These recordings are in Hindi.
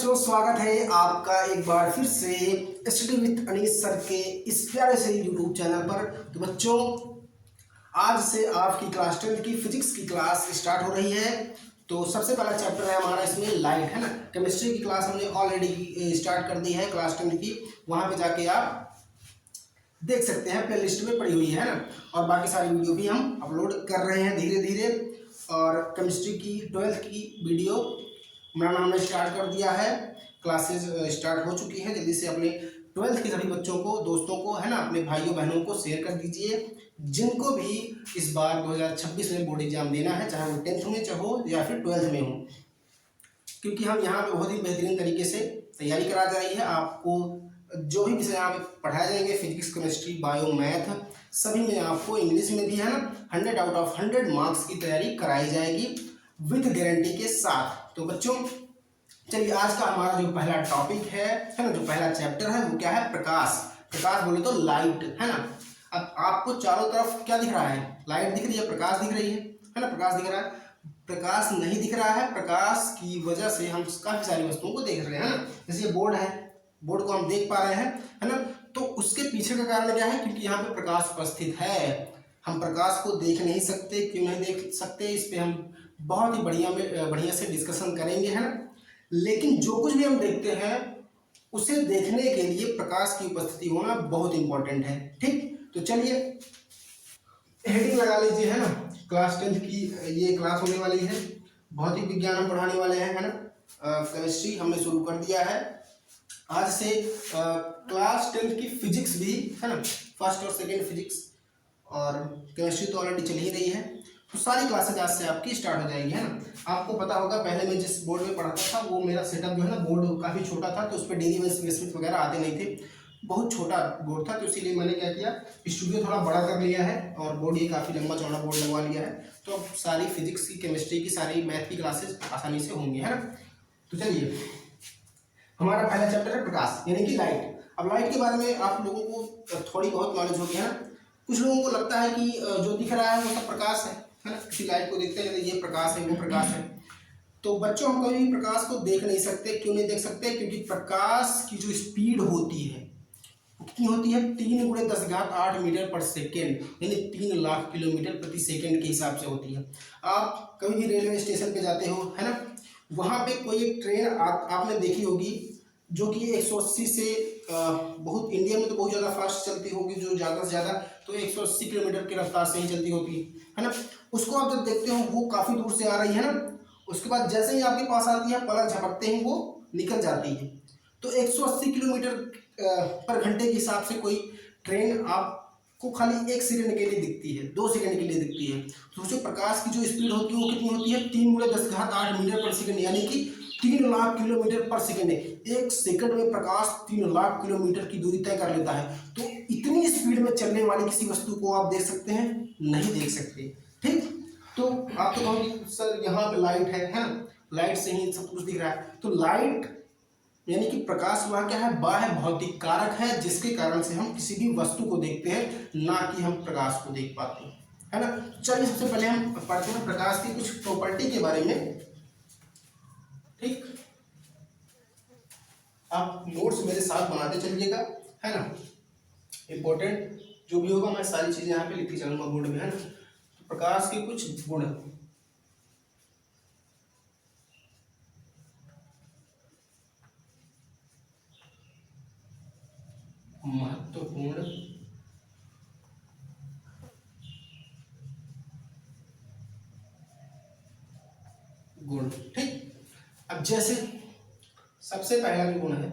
बच्चों, स्वागत है आपका एक बार फिर से स्टडी विद अनीश सर के इस प्यारे से यूट्यूब चैनल पर। तो बच्चों, आज से आपकी क्लास 10 की फिजिक्स की क्लास स्टार्ट हो रही है। तो सबसे पहला चैप्टर है हमारा इसमें लाइट, है ना। केमिस्ट्री की क्लास हमने ऑलरेडी स्टार्ट कर दी है क्लास 10 की, वहाँ पे जाके आप देख सकते हैं, प्ले लिस्ट में पड़ी हुई है ना। और बाकी सारी वीडियो भी हम अपलोड कर रहे हैं धीरे धीरे। और केमिस्ट्री की 12th की वीडियो बनाना हमने स्टार्ट कर दिया है, क्लासेस स्टार्ट हो चुकी हैं। जल्दी से अपने 12th के सभी बच्चों को, दोस्तों को, है ना, अपने भाइयों बहनों को शेयर कर दीजिए, जिनको भी इस बार 2026 में बोर्ड एग्जाम देना है, चाहे वो 10th में चाहो या फिर 12th में हो। क्योंकि हम यहाँ पे बहुत ही बेहतरीन तरीके से तैयारी करा जा रही है। आपको जो भी विषय यहाँ पे पढ़ाए जाएंगे, फिजिक्स, केमिस्ट्री, बायो, मैथ, सभी में आपको इंग्लिश में भी, है ना, 100 आउट ऑफ 100 मार्क्स की तैयारी कराई जाएगी विद गारंटी के साथ। तो बच्चों चलिए, आज का हमारा जो पहला टॉपिक है ना, जो पहला चैप्टर है वो क्या है? प्रकाश। प्रकाश बोले तो लाइट, है ना। अब आपको चारों तरफ क्या दिख रहा है? लाइट दिख रही है, प्रकाश दिख रही है ना। प्रकाश दिख रहा है, प्रकाश नहीं दिख रहा है। प्रकाश की वजह से हम काफी सारी वस्तुओं को देख रहे हैं, है ना। जैसे ये बोर्ड है, बोर्ड को हम देख पा रहे हैं, है ना। तो उसके पीछे का कारण क्या है? क्योंकि यहाँ पे प्रकाश उपस्थित है। हम प्रकाश को देख नहीं सकते। क्यों नहीं देख सकते? इस पे हम बहुत ही बढ़िया से डिस्कशन करेंगे, है ना। लेकिन जो कुछ भी हम देखते हैं उसे देखने के लिए प्रकाश की उपस्थिति होना बहुत इंपॉर्टेंट है, ठीक। तो चलिए हेडिंग लगा लीजिए, है ना। क्लास 10 की ये क्लास होने वाली है, भौतिक विज्ञान हम पढ़ाने वाले हैं, है ना। केमिस्ट्री हमने शुरू कर दिया है आज से। क्लास 10 की फिजिक्स भी, है ना, फर्स्ट और सेकेंड फिजिक्स, और केमिस्ट्री तो ऑलरेडी चल ही रही है। तो सारी क्लासेज आज से आपकी स्टार्ट हो जाएगी, है ना। आपको पता होगा पहले मैं जिस बोर्ड में पढ़ाता था वो मेरा सेटअप जो है ना, बोर्ड काफ़ी छोटा था, तो उस पर डेरिवेशन वगैरह आते नहीं थे, बहुत छोटा बोर्ड था। तो इसीलिए मैंने क्या किया, स्टूडियो थोड़ा बड़ा कर लिया है और बोर्ड ये काफ़ी लंबा चौड़ा बोर्ड लगवा लिया है। तो अब सारी फिजिक्स की, केमिस्ट्री की, सारी मैथ की क्लासेज आसानी से होंगी, है ना। तो चलिए, हमारा पहला चैप्टर है प्रकाश, यानी कि लाइट। अब लाइट के बारे में आप लोगों को थोड़ी बहुत नॉलेज होगी, है ना। कुछ लोगों को लगता है कि जो दिख रहा है वो सब प्रकाश है ना। किसी लाइट को देखते हैं ये प्रकाश है, वो प्रकाश है। तो बच्चों, हम कभी भी प्रकाश को देख नहीं सकते। क्यों नहीं देख सकते? क्योंकि प्रकाश की जो स्पीड होती है वो कितनी होती है? 3 × 10⁸ मीटर पर सेकेंड, यानी 3 लाख किलोमीटर प्रति सेकेंड के हिसाब से होती है। आप कभी भी रेलवे स्टेशन पे जाते हो, है ना, वहाँ पे कोई एक ट्रेन आपने देखी होगी जो कि 180 से बहुत, इंडिया में तो बहुत ज़्यादा फास्ट चलती होगी, जो ज़्यादा से ज़्यादा तो 180 किलोमीटर की रफ्तार से ही चलती होती है ना। उसको आप जब देखते हो वो काफ़ी दूर से आ रही है ना, उसके बाद जैसे ही आपके पास आती है, पलक झपकते ही वो निकल जाती है। तो 180 किलोमीटर पर घंटे के हिसाब से कोई ट्रेन आपको खाली 1 सेकंड के लिए दिखती है, 2 सेकंड के लिए दिखती है। तो सोचो प्रकाश की जो स्पीड होती है वो कितनी होती है? 3 × 10⁸ मीटर पर सेकंड, यानी कि 3 लाख किलोमीटर पर सेकंड है। 1 सेकंड में प्रकाश 3 लाख किलोमीटर की दूरी तय कर लेता है। तो इतनी स्पीड में चलने वाली किसी वस्तु को आप देख सकते हैं? नहीं देख सकते, ठीक। तो आप तो कहोगे सर यहाँ पे लाइट है ना, लाइट से ही सब कुछ दिख रहा है। तो लाइट यानी कि प्रकाश वह क्या है? बाह्य भौतिक कारक है, जिसके कारण से हम किसी भी वस्तु को देखते हैं, ना कि हम प्रकाश को देख पाते हैं, है ना। चलिए, सबसे पहले हम पढ़ते हैं प्रकाश की कुछ प्रॉपर्टी के बारे में, ठीक। आप नोट्स मेरे साथ बनाते चलिएगा, है ना। इंपॉर्टेंट जो भी होगा मैं सारी चीजें यहाँ पे लिखती चलूंगा बोर्ड में, है ना। तो प्रकाश के कुछ गुण, महत्वपूर्ण गुण, ठीक। अब जैसे सबसे पहला जो गुण है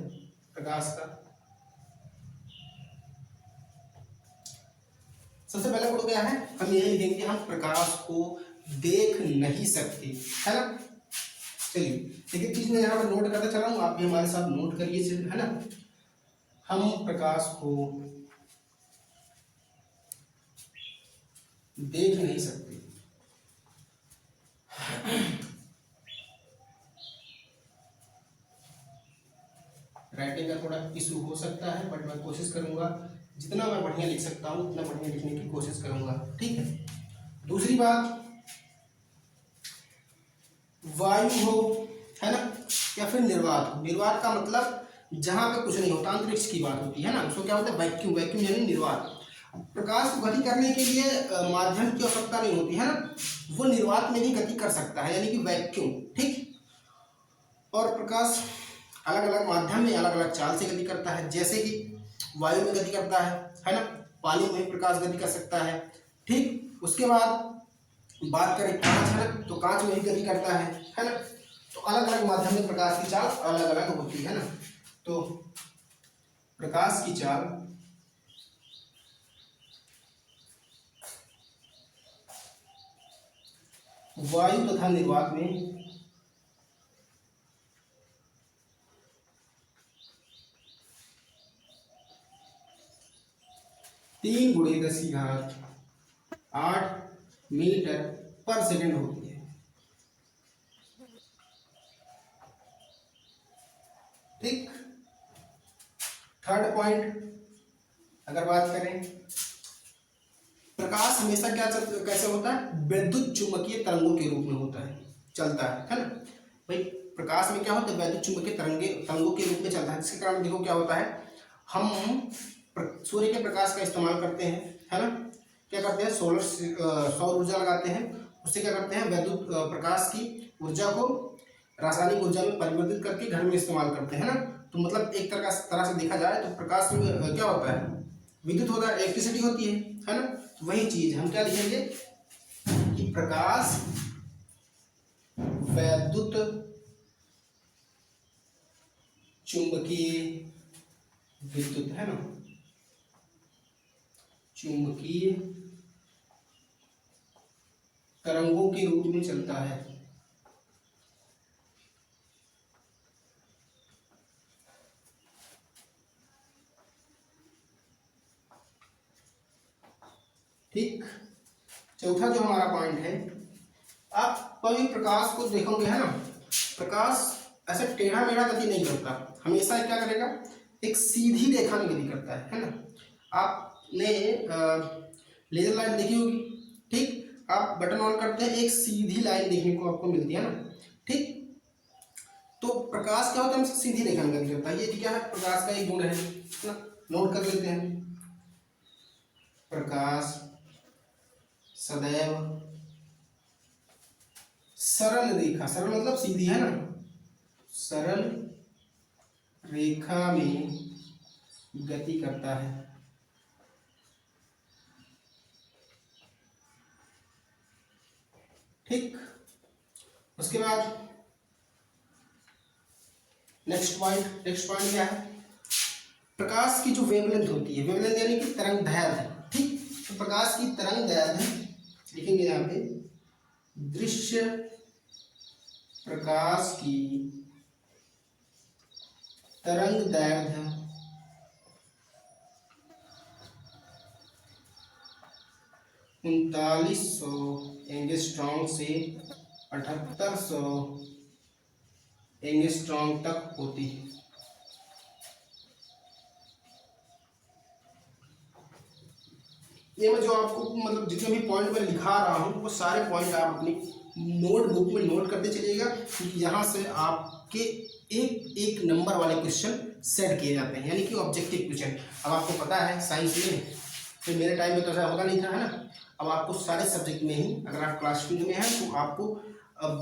प्रकाश का, सबसे पहला गुण क्या है? हम यही लिखेंगे कि हम प्रकाश को देख नहीं सकते, है ना। चलिए, लेकिन चीज मैं यहाँ पर नोट करता चला हूँ, आप भी हमारे साथ नोट करिए, है ना। हम प्रकाश को देख नहीं सकते। राइटिंग का थोड़ा इशू हो सकता है, बट मैं कोशिश करूंगा जितना मैं बढ़िया लिख सकता हूँ उतना बढ़िया लिखने की कोशिश करूंगा, ठीक है। दूसरी बात, वायु हो, है ना, या फिर निर्वात हो। निर्वात का मतलब जहाँ पे कुछ नहीं होता, अंतरिक्ष की बात होती है ना, उसको क्या होता है वैक्यूम, वैक्यूम यानी निर्वात। प्रकाश को गति करने के लिए माध्यम की आवश्यकता नहीं होती है ना, वो निर्वात में भी गति कर सकता है, यानी कि वैक्यूम। ठीक। और प्रकाश अलग अलग माध्यम में अलग अलग चाल से गति करता है, जैसे कि वायु में गति करता है ना, पानी में प्रकाश गति कर सकता है। ठीक। उसके बाद बात करें कांच है ना, तो कांच में भी गति करता है ना। तो अलग अलग माध्यम में प्रकाश की चाल अलग अलग होती है ना। तो प्रकाश की चाल वायु तथा निर्वात में तीन गुणे 10⁸ मीटर पर सेकंड होती है। ठीक। थर्ड पॉइंट अगर बात करें, प्रकाश हमेशा कैसे होता है, विद्युत चुंबकीय तरंगों के रूप में होता है, चलता है ना भाई। प्रकाश में क्या होता है, वैद्युत चुंबकीय तरंगों के रूप में चलता है, जिसके कारण देखो क्या होता है, हम सूर्य के प्रकाश का इस्तेमाल करते हैं, है ना। क्या करते हैं, सौर ऊर्जा लगाते हैं, उससे क्या करते हैं, वैद्युत प्रकाश की ऊर्जा को रासायनिक ऊर्जा में परिवर्तित करके घर में इस्तेमाल करते हैं ना। तो मतलब एक तरह से देखा जाए तो प्रकाश में क्या होता है, विद्युत होता है, इलेक्ट्रिसिटी होती है ना। तो वही चीज हम क्या लिखेंगे कि प्रकाश वैद्युत चुंबकीय विद्युत है ना, चुंबकीय तरंगों के रूप में चलता है। ठीक। चौथा जो हमारा पॉइंट है, आप कभी प्रकाश को देखोगे है ना, प्रकाश ऐसे टेढ़ा मेढ़ा गति नहीं करता, हमेशा क्या करेगा, एक सीधी रेखा में गति करता है ना। आपने लेजर लाइट देखी होगी। ठीक। आप बटन ऑन करते हैं, एक सीधी लाइन देखने को आपको मिलती है ना। ठीक। तो प्रकाश क्या होता है, सीधी रेखा में गति करता है। ये क्या है, प्रकाश का एक गुण है ना, नोट कर लेते हैं। प्रकाश सदैव सरल रेखा, सरल मतलब सीधी है ना, सरल रेखा में गति करता है। ठीक। उसके बाद नेक्स्ट पॉइंट क्या है, प्रकाश की जो वेवलेंथ होती है, वेवलेंथ यानी कि तरंग दैर्ध्य। ठीक। तो प्रकाश की तरंग दैर्ध्य लिखेंगे यहाँ पे, दृश्य प्रकाश की तरंग दैर्ध्य 3900 एंगस्ट्रॉम से 7800 एंगस्ट्रॉम तक होती है। ये मैं जो आपको मतलब जितने भी पॉइंट मैं लिखा रहा हूँ वो सारे पॉइंट आप अपनी नोटबुक में नोट करते चलिएगा, क्योंकि यहाँ से आपके एक एक नंबर वाले क्वेश्चन सेट किए जाते हैं, यानी कि ऑब्जेक्टिव क्वेश्चन। अब आपको पता है साइंस में, तो मेरे टाइम में तो ऐसा होता नहीं था, है ना। अब आपको सारे सब्जेक्ट में ही, अगर आप क्लास 2 में हैं तो आपको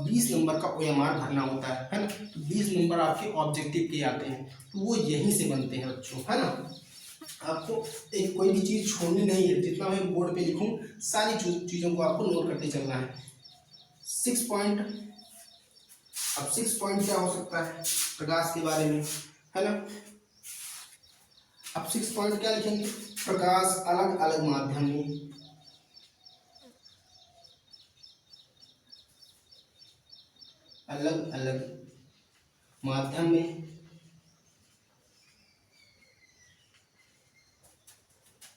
20 नंबर का OMR भरना होता है ना। तो 20 नंबर आपके ऑब्जेक्टिव के आते हैं, तो वो यहीं से बनते हैं बच्चों, है ना। आपको एक कोई भी चीज़ छोड़नी नहीं है, जितना मैं बोर्ड पे लिखूं सारी चीज़ों को आपको नोट करते चलना है। 6 पॉइंट, अब 6 पॉइंट क्या हो सकता है प्रकाश के बारे में, है ना। अब 6 पॉइंट क्या लिखेंगे, प्रकाश अलग अलग माध्यम में अलग अलग माध्यम में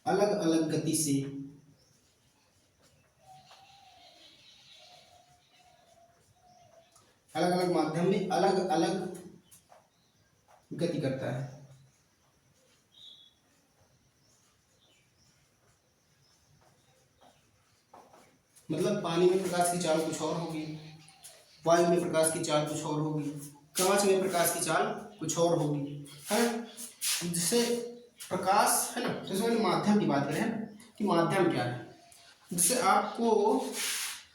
अलग अलग गति से अलग अलग माध्यम में अलग अलग गति करता है। मतलब पानी में प्रकाश की चाल कुछ और होगी, वायु में प्रकाश की चाल कुछ और होगी, कांच में प्रकाश की चाल कुछ और होगी, है ना। जिससे प्रकाश, है ना, जैसे मैंने माध्यम की बात करें, है ना, कि माध्यम क्या है। जैसे आपको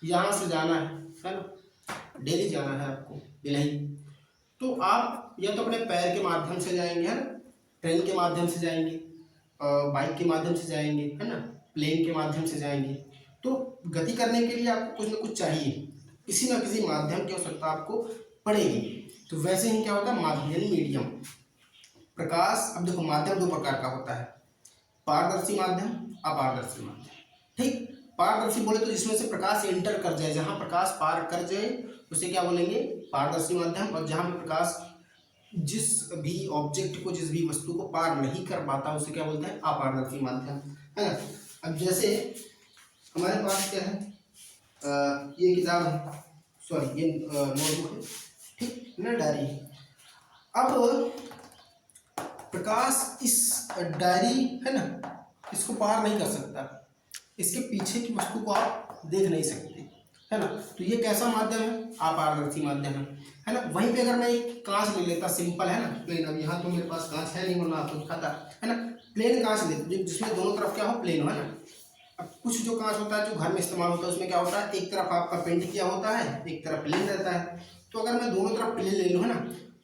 यहाँ से जाना है ना, डेली जाना है आपको भिलाई, तो आप या तो अपने पैर के माध्यम से जाएंगे, है ना, ट्रेन के माध्यम से जाएंगे, बाइक के माध्यम से जाएंगे, है ना, प्लेन के माध्यम से जाएंगे। तो गति करने के लिए आपको कुछ ना कुछ चाहिए, किसी ना किसी माध्यम की आवश्यकता आपको पड़ेगी। तो वैसे ही क्या होता है, माध्यम यानी मीडियम, प्रकाश। अब देखो माध्यम दो प्रकार का होता है, पारदर्शी माध्यम, अपारदर्शी माध्यम। ठीक, पारदर्शी बोले तो जिसमें से प्रकाश एंटर कर जाए, जहां प्रकाश पार कर जाए उसे क्या बोलेंगे, पारदर्शी माध्यम। और जहां पर प्रकाश जिस भी ऑब्जेक्ट को, जिस भी वस्तु को पार नहीं कर पाता उसे क्या बोलते हैं, अपारदर्शी माध्यम, है ना। अब जैसे हमारे पास क्या है, ये किताब है, सॉरी ये नोटबुक है, ठीक ना, डायरी है। अब प्रकाश इस डायरी, है ना, इसको पार नहीं कर सकता, इसके पीछे की वस्तु को आप देख नहीं सकते, है ना। तो ये कैसा माध्यम है, अपारदर्शी माध्यम है ना। वहीं पे अगर मैं एक कांच ले लेता, सिंपल, है ना, प्लेन। अब यहाँ तो मेरे पास कांच है नहीं, वरना आपको दिखाता, है ना। प्लेन कांच लेते जिसमें दोनों तरफ क्या हो, प्लेन हो, है ना। अब कुछ जो कांच होता है जो घर में इस्तेमाल होता है उसमें क्या होता है, एक तरफ आपका पेंट किया होता है, एक तरफ प्लेन रहता है। तो अगर मैं दोनों तरफ प्लेन ले लूँ, है ना,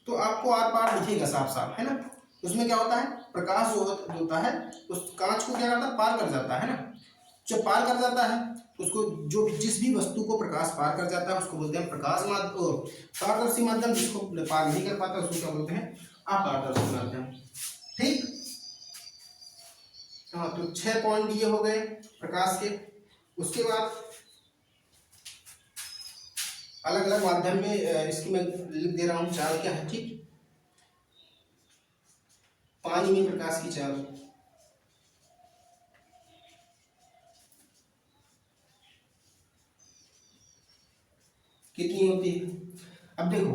तो आपको आर पार दिखेगा साफ साफ, है ना। उसमें क्या होता है, प्रकाश जो होता है उस कांच को क्या करता है, पार कर जाता है ना। जब पार कर जाता है उसको, जो जिस भी वस्तु को प्रकाश पार कर जाता है उसको बोलते हैं प्रकाश माध्यम, पारदर्शी माध्यम। जिसको पार नहीं कर पाता उसको क्या बोलते हैं, अपारदर्शी माध्यम। ठीक, हाँ, तो 6 पॉइंट ये हो गए प्रकाश के। उसके बाद अलग अलग माध्यम में इसकी मैं लिख दे रहा हूँ चाल क्या है। ठीक, पानी में प्रकाश की चाल कितनी होती है। अब देखो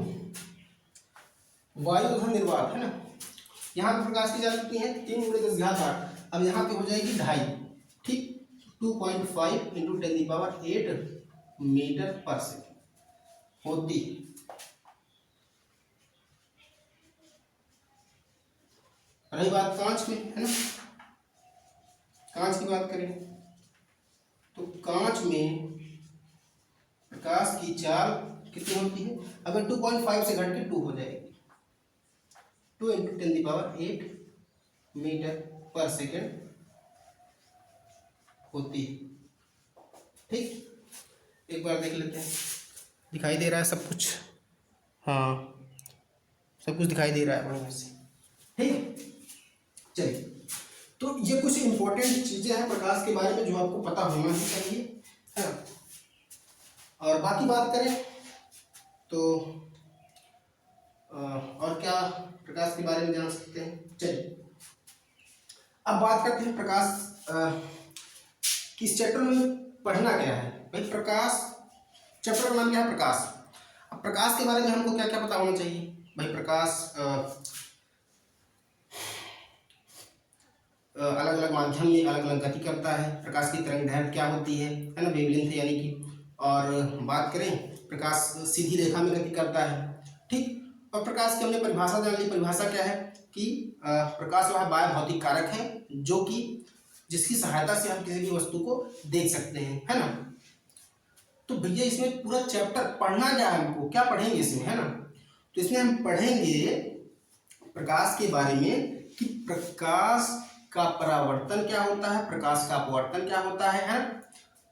वायु ईंधन निर्वात, है ना, यहाँ पे प्रकाश की चाल कितनी है, 3×10⁸। अब यहाँ पे हो जाएगी 2.5, ठीक, 2.5 इंटू 10⁸ मीटर पर सेकेंड होती है। रही बात कांच में, है ना, कांच की बात करें तो कांच में प्रकाश की चाल कितनी होती है, अगर 2.5 से घट के 2 हो जाएगी, 2 इंटू 10⁸ मीटर पर सेकेंड होती है। ठीक, एक बार देख लेते हैं, दिखाई दे रहा है सब कुछ, हाँ सब कुछ दिखाई दे रहा है बढ़िया से। ठीक, चलिए, तो ये कुछ इंपॉर्टेंट चीजें हैं प्रकाश के बारे में जो आपको पता होना ही चाहिए, है ना। और बाकी बात करें तो और क्या प्रकाश के बारे में जान सकते हैं। चलिए अब बात करते हैं प्रकाश किस चैप्टर में पढ़ना क्या है। भाई प्रकाश चैप्टर का नाम क्या है, प्रकाश। अब प्रकाश के बारे में हमको क्या क्या पता होना चाहिए। भाई प्रकाश अलग अलग माध्यम में अलग अलग गति करता है। प्रकाश की तरंग दैर्घ्य क्या होती है ना, वेवलेंथ यानी कि। और बात करें प्रकाश सीधी रेखा में गति करता है। ठीक, और प्रकाश की हमने परिभाषा जान ली। परिभाषा क्या है कि प्रकाश वह बाह्य भौतिक कारक है जो कि जिसकी सहायता से हम किसी भी वस्तु को देख सकते हैं, है ना। तो भैया इसमें पूरा चैप्टर पढ़ना क्या है, हमको क्या पढ़ेंगे इसमें, है ना। तो इसमें हम पढ़ेंगे प्रकाश के बारे में कि प्रकाश का परावर्तन क्या होता है, प्रकाश का अपवर्तन क्या होता है।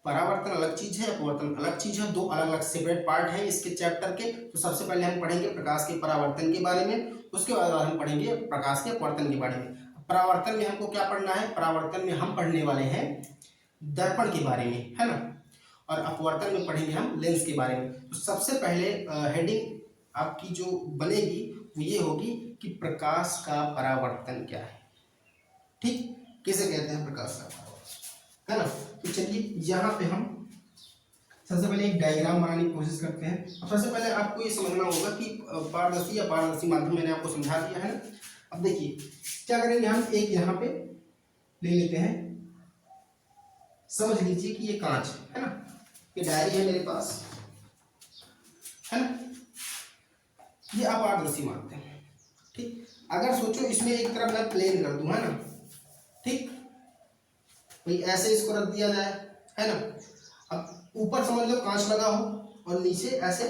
परावर्तन अलग चीज है, अपवर्तन अलग चीज है, दो अलग अलग सेपरेट पार्ट है इसके चैप्टर के। तो सबसे पहले हम पढ़ेंगे प्रकाश के परावर्तन के बारे में, उसके बाद हम पढ़ेंगे प्रकाश के अपवर्तन के बारे में। परावर्तन में हमको क्या पढ़ना है, परावर्तन में हम पढ़ने वाले हैं दर्पण के बारे में, है ना। और अपवर्तन में पढ़ेंगे हम लेंस के बारे में। तो सबसे पहले हेडिंग आपकी जो बनेगी वो ये होगी कि प्रकाश का परावर्तन क्या है। ठीक, किसे कहते हैं प्रकाश का परावर्तन, है ना। तो चलिए यहाँ पे हम सबसे पहले एक डायग्राम बनाने की कोशिश करते हैं। अब सबसे पहले आपको ये समझना होगा कि पारदर्शी या पारदर्शी माध्यम मैंने आपको समझा दिया है ना। अब देखिए क्या करेंगे, हम एक यहाँ पे ले लेते हैं। समझ लीजिए कि ये कांच है ना, ये डायरी है मेरे पास, है ना। ये अपारदर्शी मानते हैं। ठीक, अगर सोचो इसमें एक तरफ मैं प्लेन कर दूं, है ना, ठीक, भाई ऐसे इसको रख दिया जाए, है ना। अब ऊपर समझ लो कांच लगा हो और नीचे ऐसे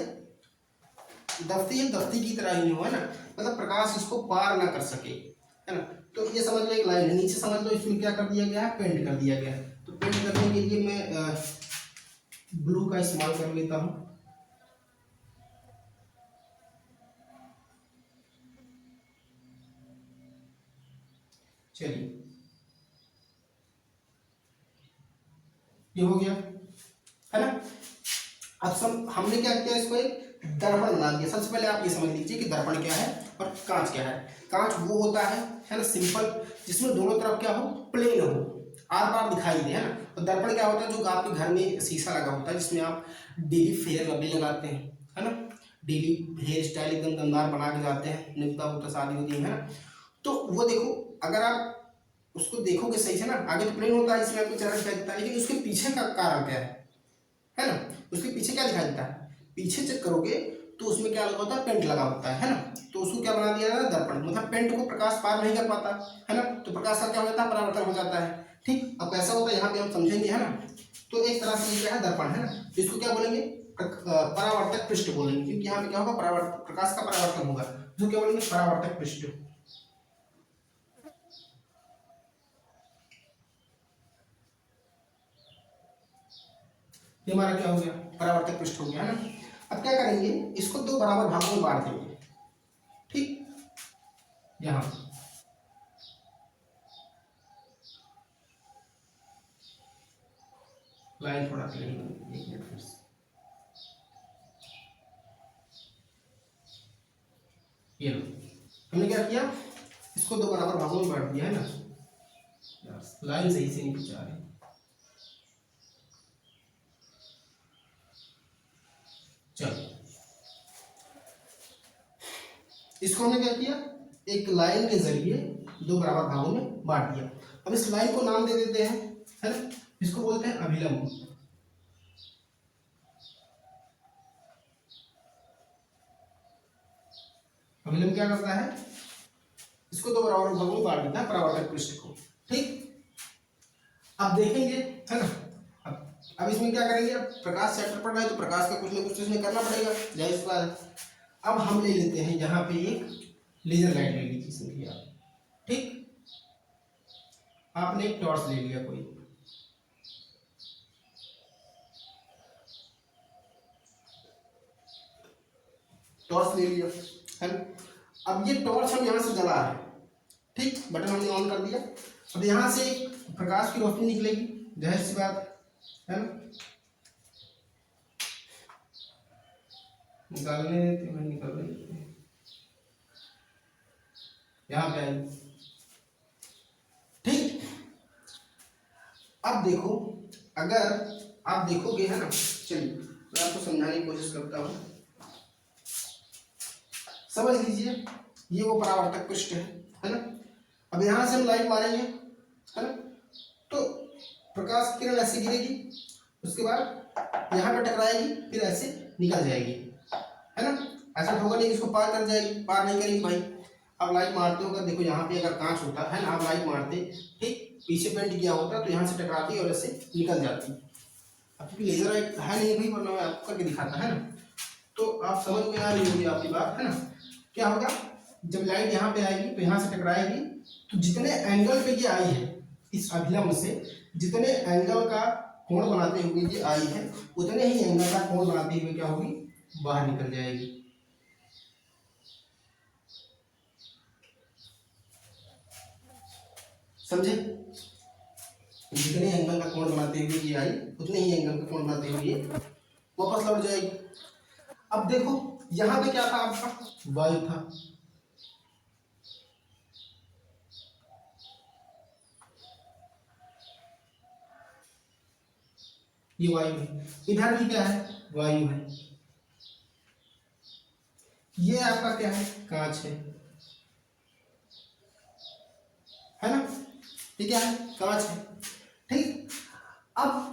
दफ्ती की तरह ही हो, है ना, मतलब प्रकाश इसको पार ना कर सके, है ना। तो ये समझ लो एक लाइन है, नीचे समझ लो इसमें क्या कर दिया गया है, पेंट कर दिया गया है। तो पेंट करने के लिए मैं ब्लू का इस्तेमाल कर लेता हूँ। चलिए, ये हो गया, है ना। अब सब हमने क्या किया, इसको एक दर्पण बना दिया। सबसे पहले आप ये समझ लीजिए कि दर्पण क्या है और कांच क्या है। कांच वो होता है ना, सिंपल, जिसमें दोनों तरफ क्या हो, प्लेन हो, आर पार दिखाई दे, है ना। और दर्पण क्या होता है, जो आपके घर में शीशा लगा होता है, जिसमें आप डेली फेयर लवली लगाते हैं, है ना, डेली हेयर स्टाइल एकदम दमदार बना के जाते हैं, निपता होता शादी होती है ना। तो वो देखो, अगर आप उसको देखोगे सही से ना, आगे तो प्लेन होता है, इसमें आपको चेहरा दिखाई देता है, लेकिन उसके पीछे का कारण क्या है ना, उसके पीछे क्या दिखाई देता है, पीछे चेक करोगे तो उसमें क्या लगा होता है, पेंट लगा होता है ना। तो उसको क्या बना दिया जाता है, दर्पण, मतलब पेंट को प्रकाश पार नहीं कर पाता, है ना, तो प्रकाश का क्या हो जाता है, परावर्तन हो जाता है। ठीक, अब कैसा होता है यहाँ पे हम समझेंगे, है ना। तो एक तरह से ये क्या है, दर्पण, है ना, तो इसको क्या बोलेंगे, परावर्तक पृष्ठ बोलेंगे, क्योंकि यहाँ पे क्या होगा, परावर्तक प्रकाश का परावर्तन होगा, जो क्या बोलेंगे, परावर्तक पृष्ठ। ये हमारा क्या हो गया, परावर्तक पृष्ठ हो गया, है ना। अब क्या करेंगे, इसको दो बराबर भागों में बांट देंगे। ठीक, यहां लाइन थोड़ा क्लियर, एक मिनट फिर से। ये लो, हमने क्या किया, इसको दो बराबर भागों में बांट दिया, है ना। लाइन सही से नहीं खिंचा रही। चलो, इसको हमने क्या किया, एक लाइन के जरिए दो बराबर भागों में बांट दिया। अब इस लाइन को नाम दे देते हैं, है ना, इसको बोलते हैं अभिलंब। अभिलंब क्या करता है, इसको दो बराबर भागों में बांट देता है, परावर्तक पृष्ठ को। ठीक, अब देखेंगे, है ना। अब इसमें क्या करेंगे, अब प्रकाश सेंटर पड़ रहा है तो प्रकाश का कुछ ना कुछ तो इसमें करना पड़ेगा, जाहिर सी बात है। अब हम ले लेते हैं यहाँ पे एक लेजर लाइट ले लीजिए, समझिए आप। ठीक, आपने एक टॉर्च ले लिया, कोई टॉर्च ले लिया, है ना। अब ये टॉर्च हम यहाँ से जला रहे हैं, ठीक, बटन हमने ऑन कर दिया। अब यहाँ से प्रकाश की रोशनी निकलेगी, जाहिर सी बात है ना। निकालने देते हैं, निकल रही है, यहाँ पे आई। ठीक, अब देखो, अगर आप देखोगे, है ना, चलिए मैं आपको समझाने की कोशिश करता हूँ, समझ लीजिए। ये वो परावर्तक पृष्ठ है ना। अब यहां से हम लाइट मारेंगे, है ना, तो प्रकाश की किरण ऐसे गिरेगी, उसके बाद यहाँ पे टकराएगी, फिर ऐसे निकल जाएगी, है ना। ऐसा होगा नहीं इसको पार कर जाएगी, पार नहीं करेगी भाई। अब लाइट मारते हो, देखो यहाँ पे अगर कांच होता है ना, आप लाइट मारते, ठीक, पीछे पेंट किया होता तो यहाँ से टकराती और ऐसे निकल जाती। अब क्योंकि लेजर लाइट है नहीं भाई, वरना मैं आपको करके दिखाता, है ना। तो आप समझ में आ रही होगी आपकी बात, है ना। क्या होगा, जब लाइट यहाँ पे आएगी तो यहाँ से टकराएगी, तो जितने एंगल पे ये आई है, इस अभिलंब से जितने एंगल का कोण बनाते हुए ये आई है, उतने ही एंगल का कोण बनाते हुए क्या होगी, बाहर निकल जाएगी। समझे, जितने एंगल का कोण बनाते हुए ये आई, उतने ही एंगल का कोण बनाते हुए वापस लौट जाएगी। अब देखो यहां पे क्या था, आपका वायु था, ये वायु है, इधर भी क्या है, वायु है, ये आपका क्या है, कांच है ना, ये क्या है, कांच है। ठीक, अब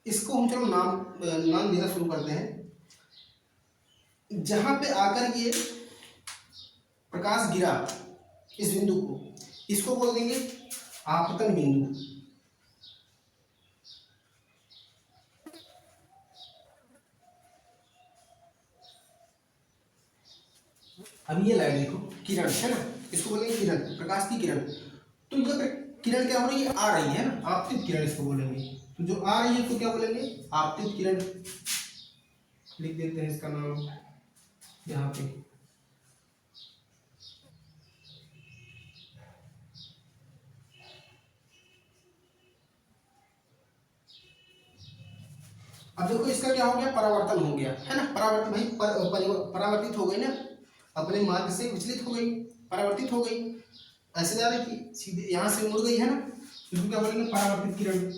इसको हम चलो नाम नाम देना शुरू करते हैं। जहां पे आकर ये प्रकाश गिरा इस बिंदु को, इसको बोल देंगे आपतन बिंदु। अब ये लाइट देखो, किरण है ना, इसको बोलेंगे किरण, प्रकाश की किरण। तो ये किरण क्या हो रही है, आ रही है ना, आपतित किरण इसको बोलेंगे। तो जो आ रही है तो क्या बोलेंगे, आपतित किरण। लिख देते हैं इसका नाम यहाँ पे। अब देखो इसका क्या हो गया, परावर्तन हो गया है ना, परावर्तन भाई परावर्तित हो गई ना, अपने मार्ग से विचलित हो गई, परावर्तित हो गई, ऐसे जा रही थी सीधे यहाँ से मुड़ गई है ना, इसको क्या बोलेंगे, परावर्तित किरण।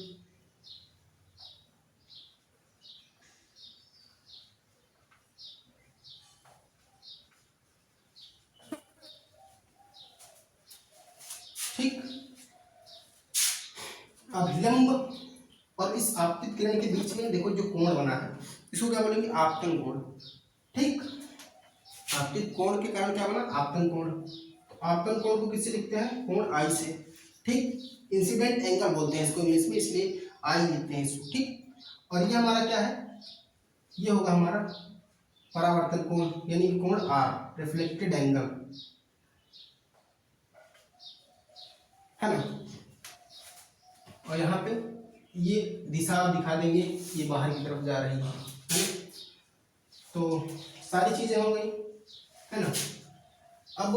ठीक। अभिलंब और इस आपतित किरण के बीच में देखो जो कोण बना है, इसको क्या बोलेंगे, आपतन कोण। ठीक, आपतित कोण के कारण क्या बना, आपतन कोण। आपतन कोण को किससे लिखते हैं, कोण आई से। ठीक, इंसिडेंट एंगल बोलते हैं इसको इंग्लिश में, इसलिए आई लिखते हैं इसको। ठीक, और ये हमारा क्या है, ये होगा हमारा परावर्तन कोण, यानी कोण आर, रिफ्लेक्टेड एंगल, है ना। और यहाँ पे ये दिशा दिखा देंगे, ये बाहर की तरफ जा रही है। तो सारी चीजें हो गई, है ना। अब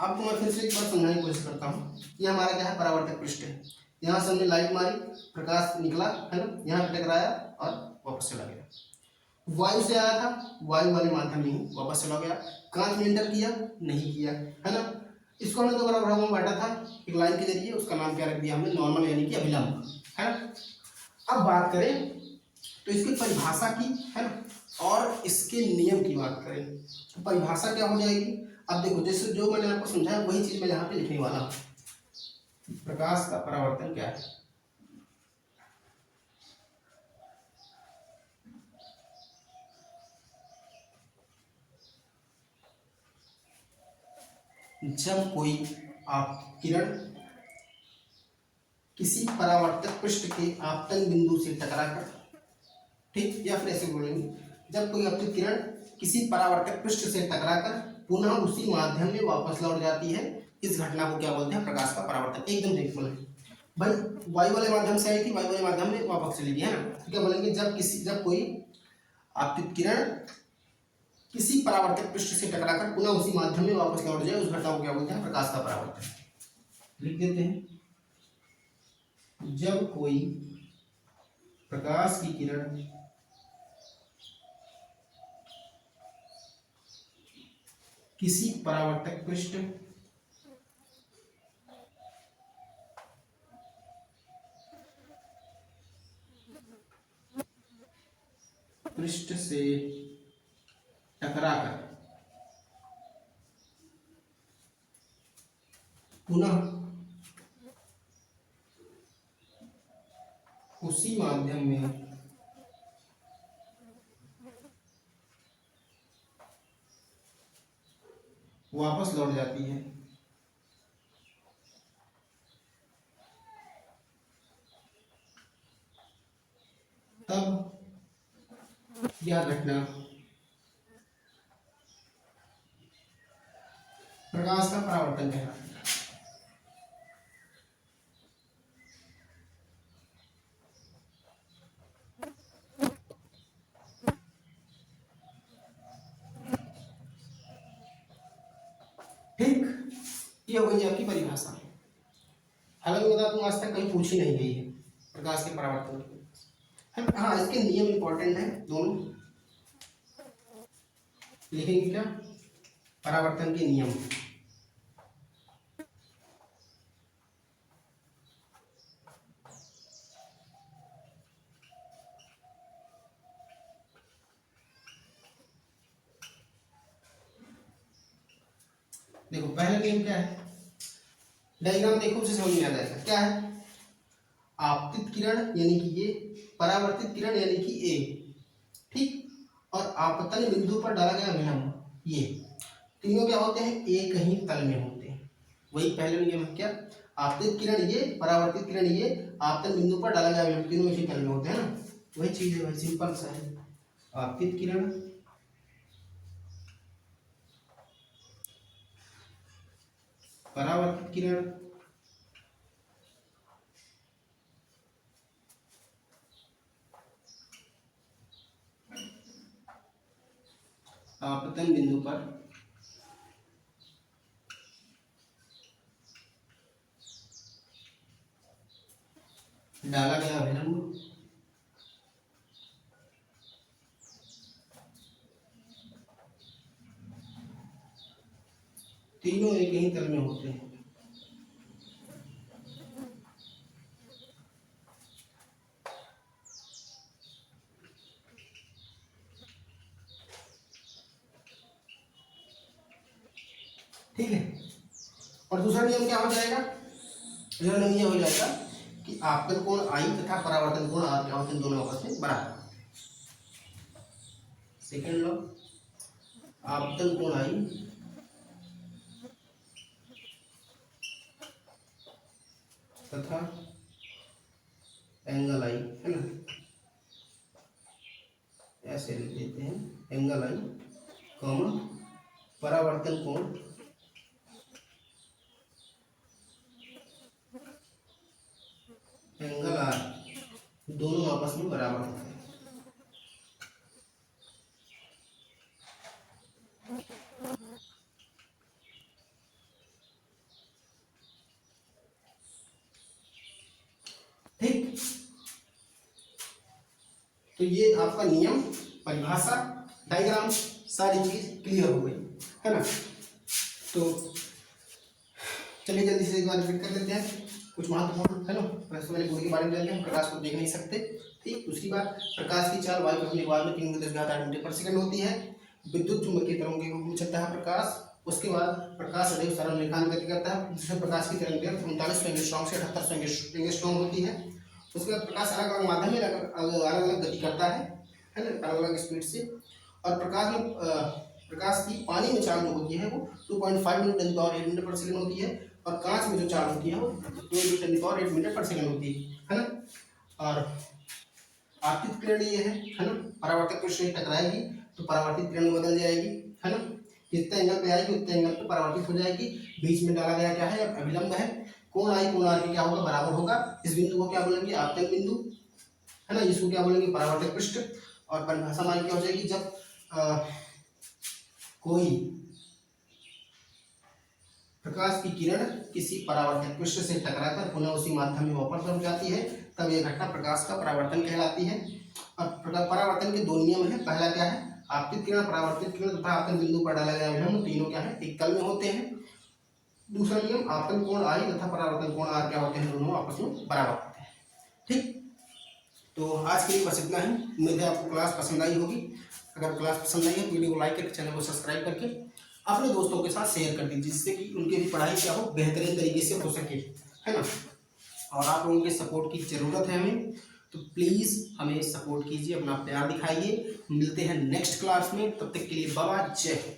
आपको मैं फिर से एक बार समझाने की कोशिश करता हूँ। ये हमारा क्या है, परावर्तक पृष्ठ है। यहाँ से हमने लाइट मारी, प्रकाश निकला, है ना, यहाँ पे टकराया और वापस चला गया। वायु से आया था, वायु वाले माध्यम में ही वापस चला गया। कांच में एंटर किया, नहीं किया, है ना। इसको हमने दो बराबर भागों में बांटा था एक लाइन के जरिए, उसका नाम क्या रख दिया हमने, नॉर्मल, यानी कि अभिलंब, है ना। अब बात करें तो इसकी परिभाषा की, है ना, और इसके नियम की बात करें तो परिभाषा क्या हो जाएगी। अब देखो, जैसे जो मैंने आपको समझाया वही चीज मैं यहाँ पे लिखने वाला हूँ। प्रकाश का परावर्तन क्या है, जब कोई आप किरण किसी परावर्तक पृष्ठ के आपतन बिंदु से टकराकर, ठीक, या फिर ऐसे बोलेंगे, जब कोई आपतित किरण किसी परावर्तक पृष्ठ से टकराकर पुनः उसी माध्यम में वापस लौट जाती है, इस घटना को क्या बोलते हैं, प्रकाश का परावर्तन। एकदम सिंपल है भाई, वायु वाले माध्यम से आई थी, वायु वाले माध्यम में वापस चली गई, है ना। तो क्या बोलेंगे, जब कोई आपतित किरण किसी परावर्तक पृष्ठ से टकराकर पुनः उसी माध्यम में वापस लौट जाए, उस घटना को क्या बोलते हैं, प्रकाश का परावर्तन। लिख देते हैं, जब कोई प्रकाश की किरण किसी परावर्तक पृष्ठ से टकराकर पुनः उसी माध्यम में वापस लौट जाती है, तब यह घटना प्रकाश का परावर्तन कहलाता है। ठीक, ये हो गई आपकी परिभाषा। हालांकि बता दूं, आज तक कहीं पूछी नहीं गई है प्रकाश के परावर्तन की। हाँ, इसके नियम इंपॉर्टेंट है दोनों, लिखेंगे क्या, परावर्तन के नियम। देखो पहला नियम क्या है, डायग्राम देखो उसे समझ में आ जाएगा। क्या है, आपतित किरण यानी कि ये, परावर्तित किरण यानी कि ए। ठीक, और आपतन बिंदु पर डाला गया विलंब, ये तीनों क्या होते हैं, एक ही तल में होते हैं। वही पहले नियम है, क्या, आपतित किरण ये, परावर्तित किरण ये, आपतन बिंदु पर डाला गया विलंब, तीनों एक ही तल में होते हैं ना। वही चीज है भाई, सिंपल सा है। आपतित किरण, परावर्तित किरण, आपतन बिंदु पर डाला गया विलंब, तीनों एक ही तल में होते हैं। ठीक है। और दूसरा नियम क्या हो जाएगा, दूसरा नियम ये हो जाएगा कि आपतन कोण आई तथा परावर्तन कोण आर क्या होते हैं, दोनों आपस में बराबर। सेकंड लॉ, आपतन कोण आई तथा एंगल आई, है ना, ऐसे लिख देते हैं, एंगल आई कॉमा परावर्तन कोण एंगल आर, दोनों आपस में बराबर होते हैं। ठीक, तो ये आपका नियम, परिभाषा, डायग्राम, सारी चीज क्लियर हो गई, है ना। तो चलिए जल्दी से एक बार रिपीट कर लेते हैं कुछ महत्वपूर्ण, है ना। वैसे मैंने पूरी के बारे में जानते हैं, प्रकाश को देख नहीं सकते। ठीक, दूसरी बात, प्रकाश की चाल वायु के बाद में 3 मीटर पर सेकंड होती है। विद्युत चुंबकीय तरंगों के रूप में चलता है प्रकाश। उसके बाद प्रकाश सदैव सरल रेखा में गति करता है, जिससे प्रकाश की तरंग दैर्घ्य 39 एंगस्ट्रॉम से 78 एंगस्ट्रॉम होती है। उसके बाद प्रकाश अलग अलग माध्यम में अलग अलग गति करता है ना, अलग अलग स्पीड से। और प्रकाश में प्रकाश की पानी में चाल जो होती है वो 2.5 मीटर 10 मीटर पर सेकंड होती है, और कांच में जो चाल होती है वो 2 मीटर पर सेकंड होती है ना। और आपतित किरण ये है ना, परावर्तक किरण से टकराएगी तो परावर्तित किरण में बदल जाएगी, है ना। जितने एंगल पे आएगी उतने एंगल पे परावर्तित हो जाएगी। बीच में डाला गया क्या है, अभिलंब है। कोण आई कोण आर के क्या होगा, बराबर होगा। इस बिंदु को क्या बोलेंगे, आपतन बिंदु, है ना। इसको क्या बोलेंगे, परावर्तक पृष्ठ। और परिभाषा हमारी क्या हो जाएगी, जब कोई प्रकाश की किरण किसी परावर्तक पृष्ठ से टकराकर पुनः उसी माध्यम में वापस लौट जाती है, तब यह घटना प्रकाश का परावर्तन कहलाती है। और परावर्तन के 2 नियम है। पहला क्या है, आपतित किरण, परावर्तित किरण तथा आपतन बिंदु पर डाला गया विलंब, तीनों क्या है, एक तल में होते हैं। दूसरा नियम, आपतन कोण आई तथा परावर्तन कोण आर क्या होते हैं, दोनों आपस में बराबर होते हैं। ठीक, तो आज के लिए बस इतना ही। उम्मीद है आपको क्लास पसंद आई होगी। अगर क्लास पसंद आई है तो वीडियो को लाइक करके चैनल को सब्सक्राइब करके अपने दोस्तों के साथ शेयर कर दीजिए, जिससे कि उनकी भी पढ़ाई क्या हो, बेहतरीन तरीके से हो सके, है ना। और आप लोगों के सपोर्ट की ज़रूरत है हमें, तो प्लीज़ हमें सपोर्ट कीजिए, अपना प्यार दिखाइए। मिलते हैं नेक्स्ट क्लास में, तब तक के लिए बाय बाय, जय हिंद।